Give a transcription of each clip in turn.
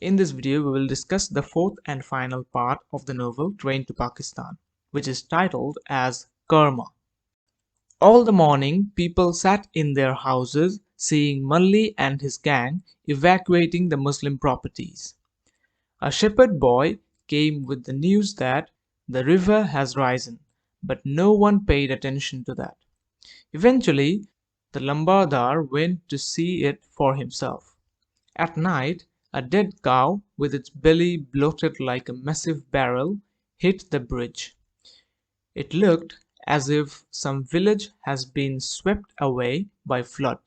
In this video, we will discuss the fourth and final part of the novel Train to Pakistan, which is titled as Karma. All the morning, people sat in their houses, seeing Mulli and his gang evacuating the Muslim properties. A shepherd boy came with the news that the river has risen, but no one paid attention to that. Eventually, the Lambardar went to see it for himself. At night, a dead cow, with its belly bloated like a massive barrel, hit the bridge. It looked as if some village has been swept away by flood.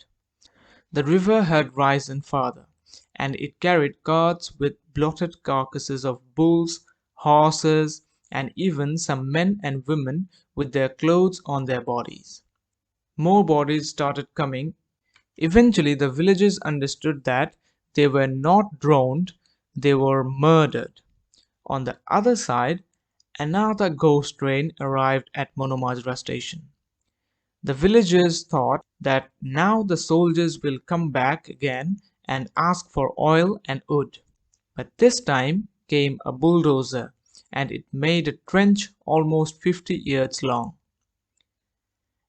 The river had risen farther, and it carried carts with bloated carcasses of bulls, horses, and even some men and women with their clothes on their bodies. More bodies started coming. Eventually, the villagers understood that they were not drowned, they were murdered. On the other side, another ghost train arrived at Majra station. The villagers thought that now the soldiers will come back again and ask for oil and wood. But this time came a bulldozer, and it made a trench almost 50 yards long.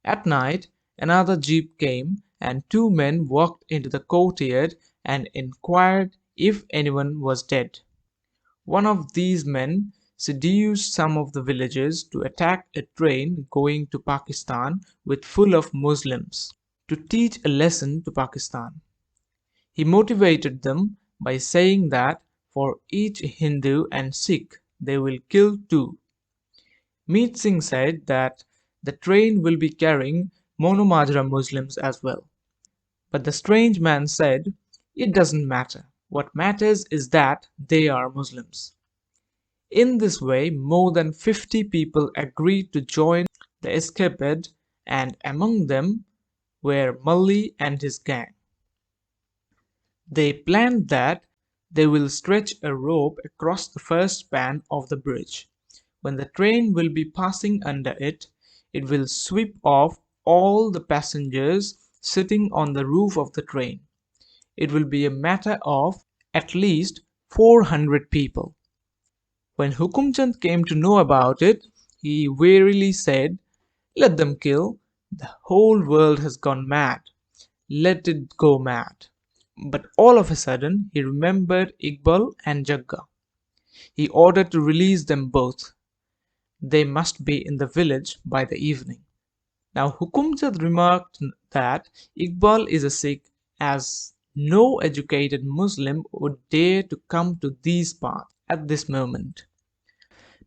At night, another jeep came, and two men walked into the courtyard and inquired if anyone was dead. One of these men seduced some of the villagers to attack a train going to Pakistan with full of Muslims, to teach a lesson to Pakistan. He motivated them by saying that for each Hindu and Sikh they will kill two. Meet Singh said that the train will be carrying Mano Majra Muslims as well. But the strange man said, "It doesn't matter. What matters is that they are Muslims." In this way, more than 50 people agreed to join the escapade, and among them were Mulli and his gang. They planned that they will stretch a rope across the first span of the bridge. When the train will be passing under it, it will sweep off all the passengers sitting on the roof of the train. It will be a matter of at least 400 people. When Hukumchand came to know about it, he wearily said, "Let them kill. The whole world has gone mad. Let it go mad." But all of a sudden, he remembered Iqbal and Jagga. He ordered to release them both. They must be in the village by the evening. Now Hukumchand remarked that Iqbal is a Sikh, as no educated Muslim would dare to come to these parts at this moment.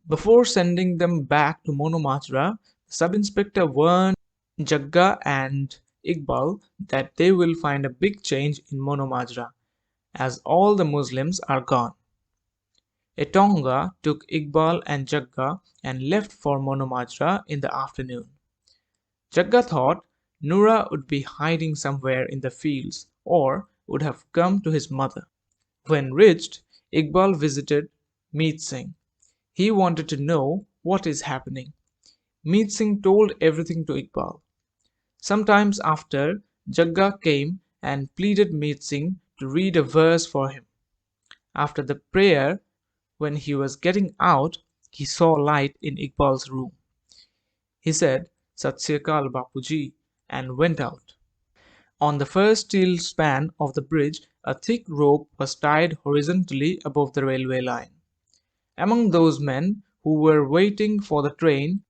Before sending them back to Mano Majra, the sub-inspector warned Jagga and Iqbal that they will find a big change in Mano Majra, as all the Muslims are gone. Etonga took Iqbal and Jagga and left for Mano Majra in the afternoon. Jagga thought Nura would be hiding somewhere in the fields or would have come to his mother. When reached, Iqbal visited Meet Singh. He wanted to know what is happening. Meet Singh told everything to Iqbal. Sometimes after, Jagga came and pleaded Meet Singh to read a verse for him. After the prayer, when he was getting out, he saw light in Iqbal's room. He said, "Sat Sri Akal Bapuji," and went out. On the first steel span of the bridge, a thick rope was tied horizontally above the railway line. Among those men who were waiting for the train,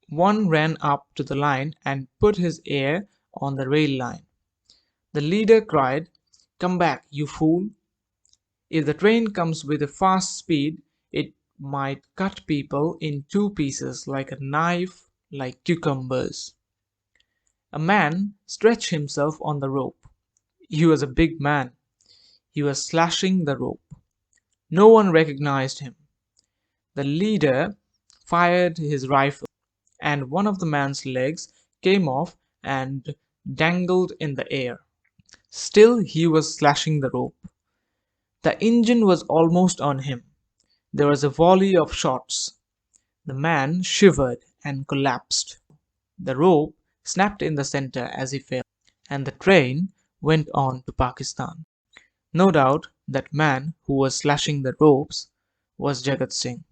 one ran up to the line and put his ear on the rail line. The leader cried, "Come back, you fool! If the train comes with a fast speed, it might cut people in two pieces like a knife, like cucumbers." A man stretched himself on the rope. He was a big man. He was slashing the rope. No one recognized him. The leader fired his rifle, and one of the man's legs came off and dangled in the air. Still he was slashing the rope. The engine was almost on him. There was a volley of shots. The man shivered and collapsed. The rope snapped in the center as he fell, and the train went on to Pakistan. No doubt that man who was slashing the ropes was Jagat Singh.